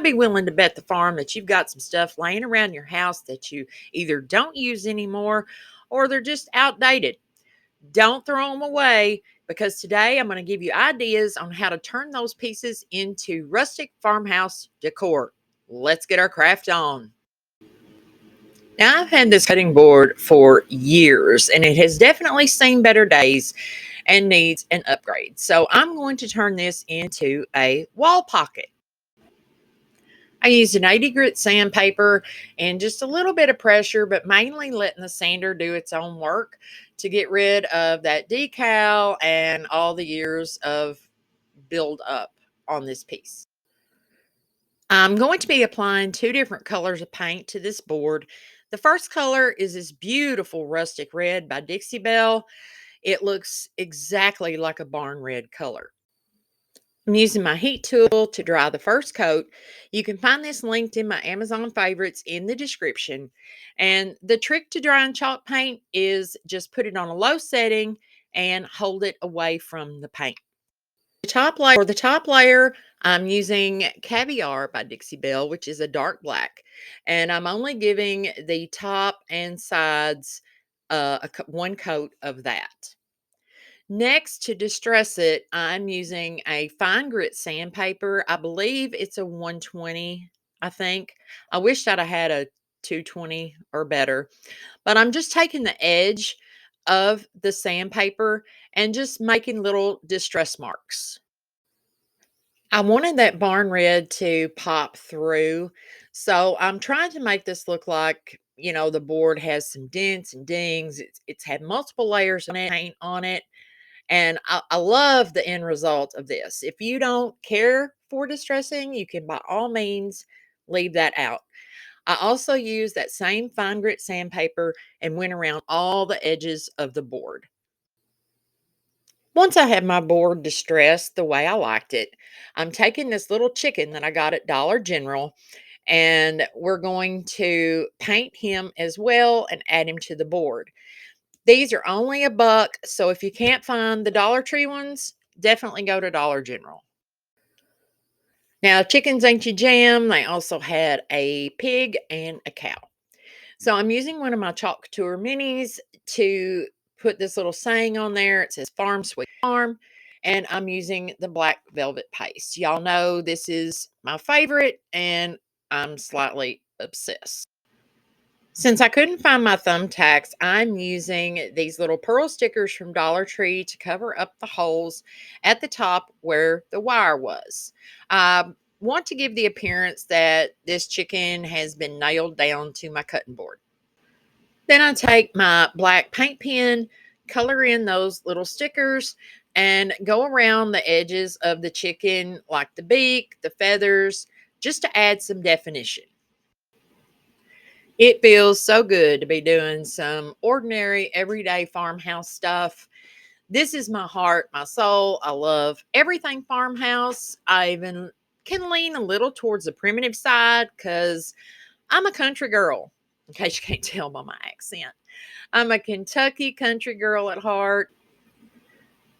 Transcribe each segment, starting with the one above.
I'd be willing to bet the farm that you've got some stuff laying around your house that you either don't use anymore or they're just outdated. Don't throw them away, because today I'm going to give you ideas on how to turn those pieces into rustic farmhouse decor. Let's get our craft on. Now, I've had this cutting board for years and it has definitely seen better days and needs an upgrade. So I'm going to turn this into a wall pocket. I used an 80 grit sandpaper and just a little bit of pressure, but mainly letting the sander do its own work to get rid of that decal and all the years of build up on this piece. I'm going to be applying two different colors of paint to this board. The first color is this beautiful rustic red by Dixie Belle. It looks exactly like a barn red color. I'm using my heat tool to dry the first coat. You can find this linked in my Amazon favorites in the description. And the trick to drying chalk paint is just put it on a low setting and hold it away from the paint. For the top layer, I'm using Caviar by Dixie Belle, which is a dark black. And I'm only giving the top and sides one coat of that. Next, to distress it, I'm using a fine grit sandpaper. I believe it's a 120, I think. I wish I'd have had a 220 or better. But I'm just taking the edge of the sandpaper and just making little distress marks. I wanted that barn red to pop through. So I'm trying to make this look like, the board has some dents and dings. It's had multiple layers of paint on it. And I love the end result of this. If you don't care for distressing, you can by all means leave that out. I also used that same fine grit sandpaper and went around all the edges of the board. Once I had my board distressed the way I liked it, I'm taking this little chicken that I got at Dollar General and we're going to paint him as well and add him to the board. These are only $1, so if you can't find the Dollar Tree ones, definitely go to Dollar General. Now, chickens ain't your jam. They also had a pig and a cow. So I'm using one of my Chalk Tour minis to put this little saying on there. It says Farm Sweet Farm, and I'm using the black velvet paste. Y'all know this is my favorite, and I'm slightly obsessed. Since I couldn't find my thumbtacks, I'm using these little pearl stickers from Dollar Tree to cover up the holes at the top where the wire was. I want to give the appearance that this chicken has been nailed down to my cutting board. Then I take my black paint pen, color in those little stickers, and go around the edges of the chicken, like the beak, the feathers, just to add some definition. It feels so good to be doing some ordinary, everyday farmhouse stuff. This is my heart, my soul. I love everything farmhouse. I even can lean a little towards the primitive side because I'm a country girl, in case you can't tell by my accent. I'm a Kentucky country girl at heart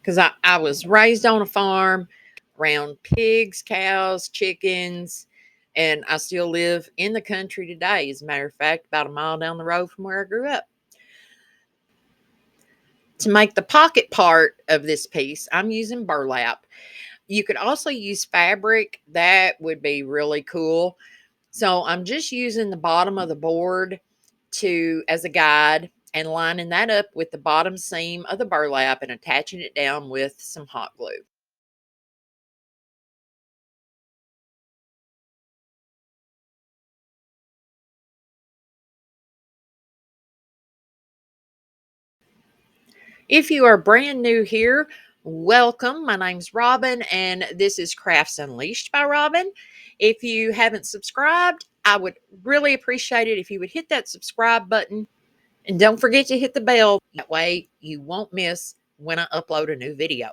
because I was raised on a farm around pigs, cows, chickens, and I still live in the country today. As a matter of fact, about a mile down the road from where I grew up. To make the pocket part of this piece, I'm using burlap. You could also use fabric. That would be really cool. So I'm just using the bottom of the board as a guide and lining that up with the bottom seam of the burlap and attaching it down with some hot glue. If you are brand new here, welcome. My name's Robin, and this is Crafts Unleashed by Robin. If you haven't subscribed, I would really appreciate it if you would hit that subscribe button, and don't forget to hit the bell. That way you won't miss when I upload a new video.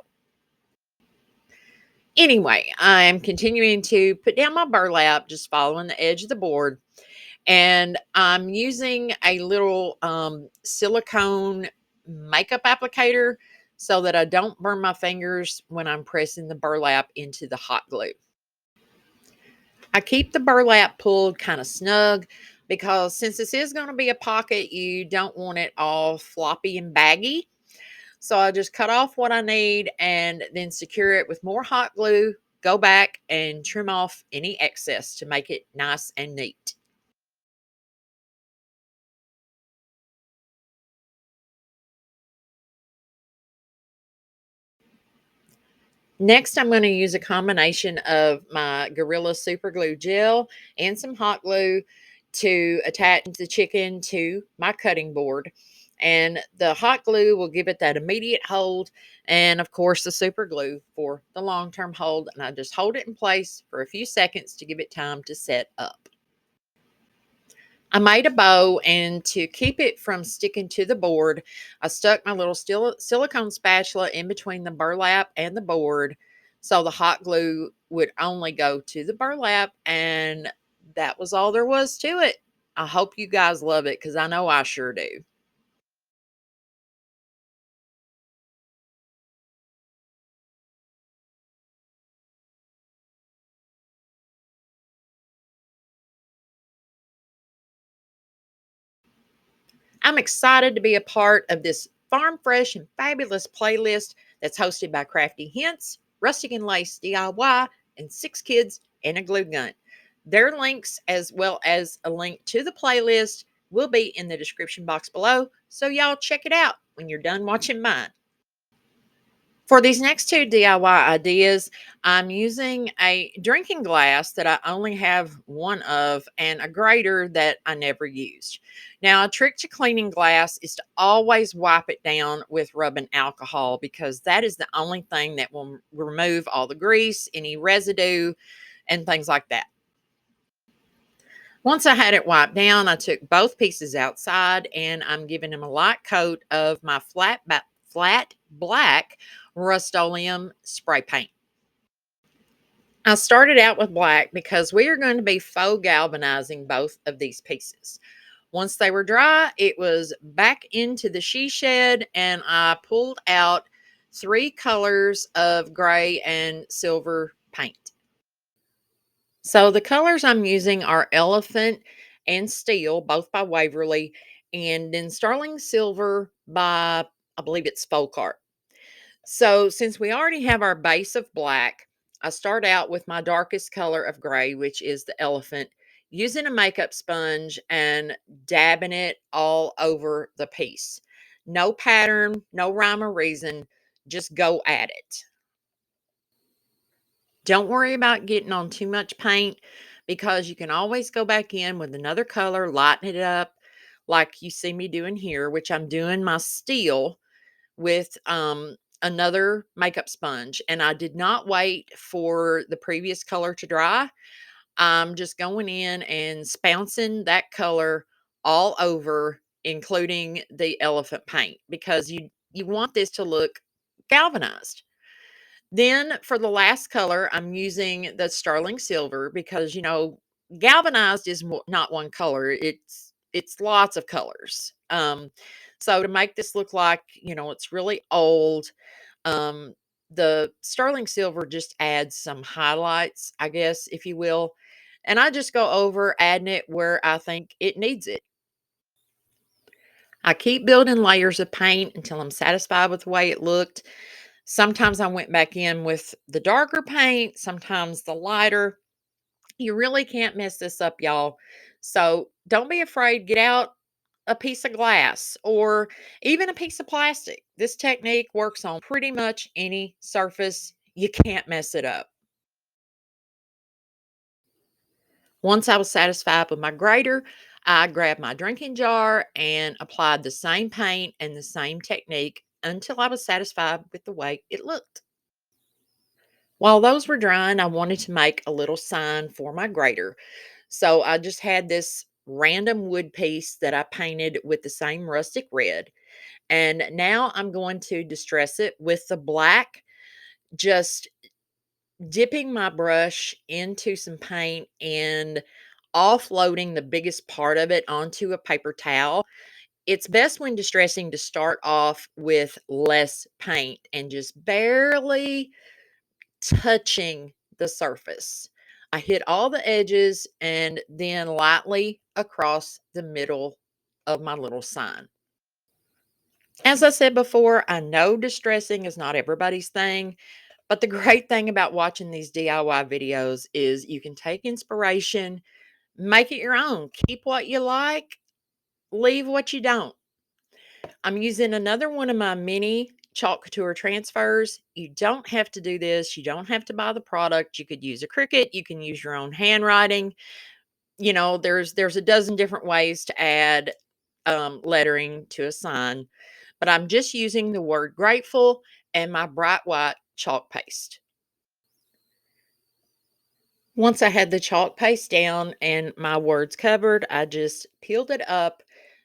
Anyway, I am continuing to put down my burlap, just following the edge of the board. And I'm using a little silicone makeup applicator so that I don't burn my fingers when I'm pressing the burlap into the hot glue. I keep the burlap pulled kind of snug because since this is going to be a pocket, you don't want it all floppy and baggy. So I just cut off what I need and then secure it with more hot glue, go back and trim off any excess to make it nice and neat. Next, I'm going to use a combination of my Gorilla Super Glue Gel and some hot glue to attach the chicken to my cutting board. And the hot glue will give it that immediate hold. And of course, the super glue for the long term hold. And I just hold it in place for a few seconds to give it time to set up. I made a bow, and to keep it from sticking to the board, I stuck my little silicone spatula in between the burlap and the board so the hot glue would only go to the burlap, and that was all there was to it. I hope you guys love it because I know I sure do. I'm excited to be a part of this farm fresh and fabulous playlist that's hosted by Crafty Hints, Rustic and Lace DIY, and Six Kids and a Glue Gun. Their links, as well as a link to the playlist, will be in the description box below, so y'all check it out when you're done watching mine. For these next two DIY ideas, I'm using a drinking glass that I only have one of and a grater that I never used. Now, a trick to cleaning glass is to always wipe it down with rubbing alcohol because that is the only thing that will remove all the grease, any residue, and things like that. Once I had it wiped down, I took both pieces outside and I'm giving them a light coat of my flat black Rust-Oleum spray paint. I started out with black because we are going to be faux galvanizing both of these pieces. Once they were dry, it was back into the she shed and I pulled out three colors of gray and silver paint. So the colors I'm using are Elephant and Steel, both by Waverly, and then Sterling Silver by, I believe it's Faux. So since we already have our base of black, I start out with my darkest color of gray, which is the Elephant, using a makeup sponge and dabbing it all over the piece. No pattern, no rhyme or reason, just go at it. Don't worry about getting on too much paint because you can always go back in with another color, lighten it up like you see me doing here, which I'm doing my steel with another makeup sponge. And I did not wait for the previous color to dry. I'm just going in and spouncing that color all over, including the elephant paint, because you want this to look galvanized. Then for the last color, I'm using the sterling silver because galvanized is not one color. It's lots of colors. So to make this look like it's really old, um, the sterling silver just adds some highlights, I guess, if you will. And I just go over adding it where I think it needs it. I keep building layers of paint until I'm satisfied with the way it looked. Sometimes I went back in with the darker paint, sometimes the lighter. You really can't mess this up, y'all. So don't be afraid. Get out a piece of glass or even a piece of plastic. This technique works on pretty much any surface. You can't mess it up. Once I was satisfied with my grater, I grabbed my drinking jar and applied the same paint and the same technique until I was satisfied with the way it looked. While those were drying, I wanted to make a little sign for my grater. So I just had this random wood piece that I painted with the same rustic red. And now I'm going to distress it with the black, just dipping my brush into some paint and offloading the biggest part of it onto a paper towel. It's best when distressing to start off with less paint and just barely touching the surface. I hit all the edges and then lightly across the middle of my little sign. As I said before, I know distressing is not everybody's thing, but the great thing about watching these DIY videos is you can take inspiration, make it your own, keep what you like, leave what you don't. I'm using another one of my mini chalk couture transfers. You don't have to do this. You don't have to buy the product. You could use a Cricut. You can use your own handwriting. You know, there's a dozen different ways to add lettering to a sign, but I'm just using the word grateful and my bright white chalk paste. Once I had the chalk paste down and my words covered, I just peeled it up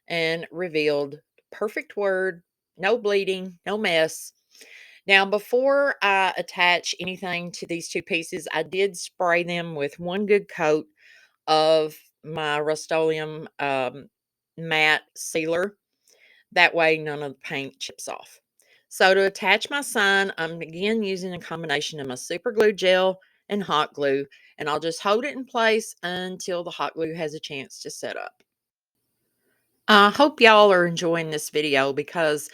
and revealed perfect word, no bleeding, no mess. Now, before I attach anything to these two pieces, I did spray them with one good coat of my Rust-Oleum matte sealer. That way, none of the paint chips off. So to attach my sign, I'm again using a combination of my super glue gel and hot glue, and I'll just hold it in place until the hot glue has a chance to set up. I hope y'all are enjoying this video because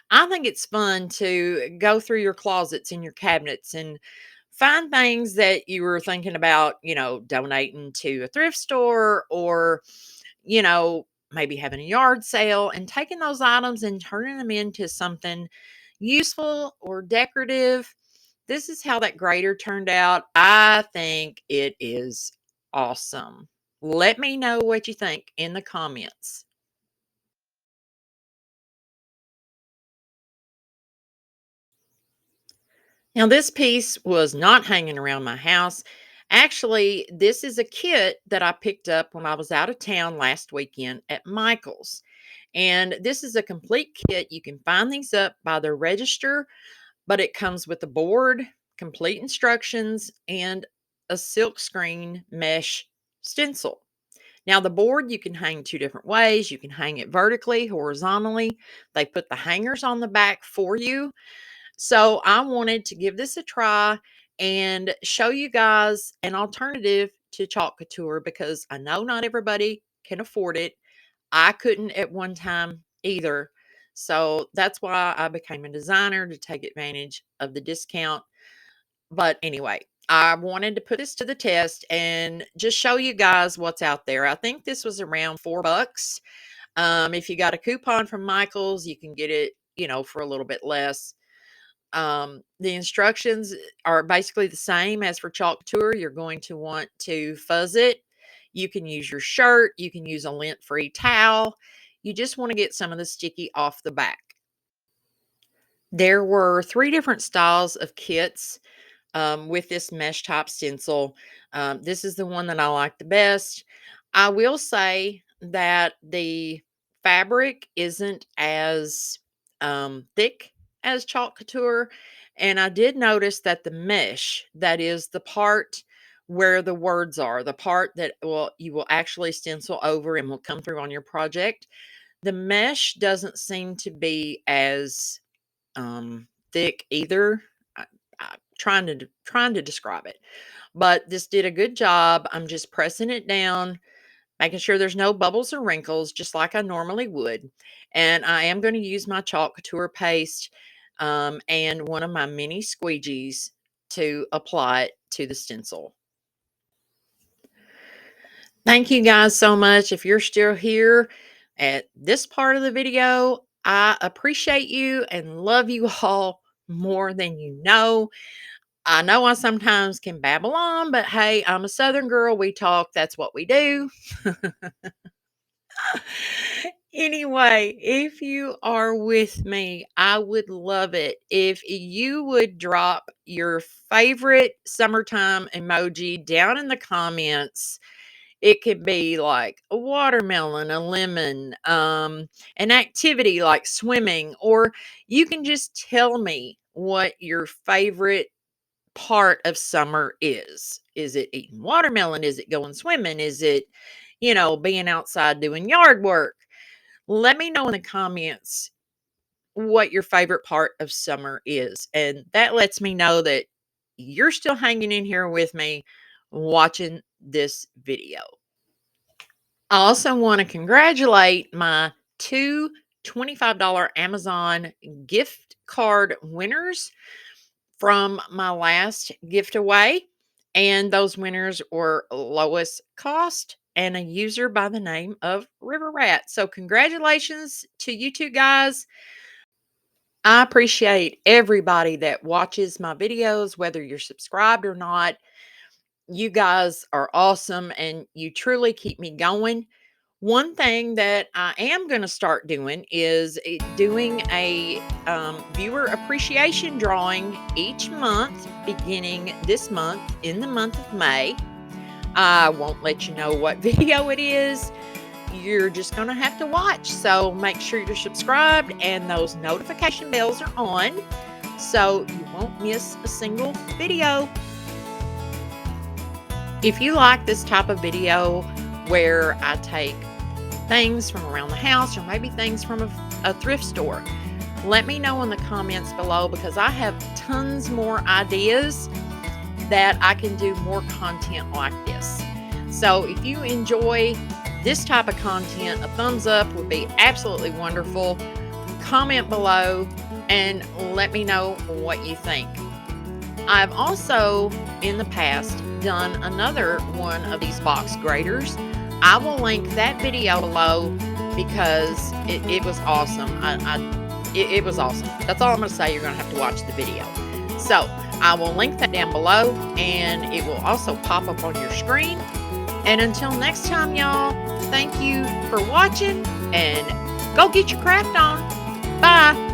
I think it's fun to go through your closets and your cabinets and find things that you were thinking about, donating to a thrift store or, maybe having a yard sale and taking those items and turning them into something useful or decorative. This is how that grater turned out. I think it is awesome. Let me know what you think in the comments. Now, this piece was not hanging around my house. Actually, this is a kit that I picked up when I was out of town last weekend at Michael's. And this is a complete kit. You can find these up by the register, but it comes with a board, complete instructions, and a silk screen mesh stencil. Now, the board you can hang two different ways. You can hang it vertically, horizontally. They put the hangers on the back for you. So I wanted to give this a try and show you guys an alternative to chalk couture because I know not everybody can afford it. I couldn't at one time either. So that's why I became a designer to take advantage of the discount. But anyway, I wanted to put this to the test and just show you guys what's out there. I think this was around $4. If you got a coupon from Michael's, you can get it, for a little bit less. The instructions are basically the same as for chalk tour. You're going to want to fuzz it. You can use your shirt. You can use a lint-free towel. You just want to get some of the sticky off the back. There were 3 different styles of kits with this mesh top stencil. This is the one that I like the best. I will say that the fabric isn't as thick as chalk couture. And I did notice that the mesh, that is the part where the words are, the part that you will actually stencil over and will come through on your project, the mesh doesn't seem to be as thick either. I, trying to describe it, but this did a good job. I'm just pressing it down, making sure there's no bubbles or wrinkles, just like I normally would. And I am going to use my chalk couture paste and one of my mini squeegees to apply it to the stencil. Thank you guys so much. If you're still here at this part of the video, I appreciate you and love you all more than you know. I know I sometimes can babble on, but hey, I'm a Southern girl. We talk. That's what we do. Anyway, if you are with me, I would love it if you would drop your favorite summertime emoji down in the comments. It could be like a watermelon, a lemon, an activity like swimming, or you can just tell me what your favorite part of summer is. Is it eating watermelon? Is it going swimming? Is it, being outside doing yard work? Let me know in the comments what your favorite part of summer is. And that lets me know that you're still hanging in here with me watching this video. I also want to congratulate my two $25 Amazon gift card winners from my last gift away. And those winners were Lois Cost and a user by the name of River Rat. So congratulations to you two guys. I appreciate everybody that watches my videos, whether you're subscribed or not. You guys are awesome and you truly keep me going. One thing that I am going to start doing is doing a viewer appreciation drawing each month, beginning this month in the month of May. I won't let you know what video it is. You're just going to have to watch. So make sure you're subscribed and those notification bells are on so you won't miss a single video. If you like this type of video where I take things from around the house or maybe things from a thrift store, let me know in the comments below, because I have tons more ideas that I can do more content like this. So if you enjoy this type of content, a thumbs up would be absolutely wonderful. Comment below and let me know what you think. I've also in the past done another one of these box graters. I will link that video below because it was awesome. It was awesome. That's all I'm going to say. You're going to have to watch the video. So I will link that down below and it will also pop up on your screen. And until next time, y'all, thank you for watching and go get your craft on. Bye.